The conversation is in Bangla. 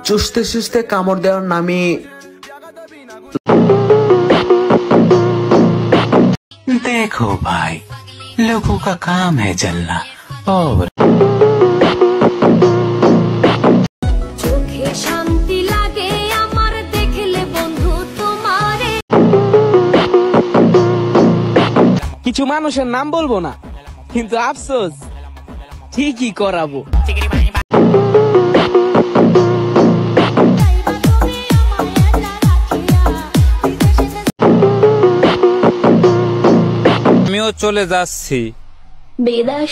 চুষতে চুষতে কামড় দেওয়ার নামই देखो भाई लोगों का काम है जलना और শান্তি লাগে আমার দেখলে বন্ধু তোমারে। কিছু মানুষের নাম বলবো না, কিন্তু আফসোস ঠিকই করাবো। আমিও চলে যাচ্ছি। বিদায়।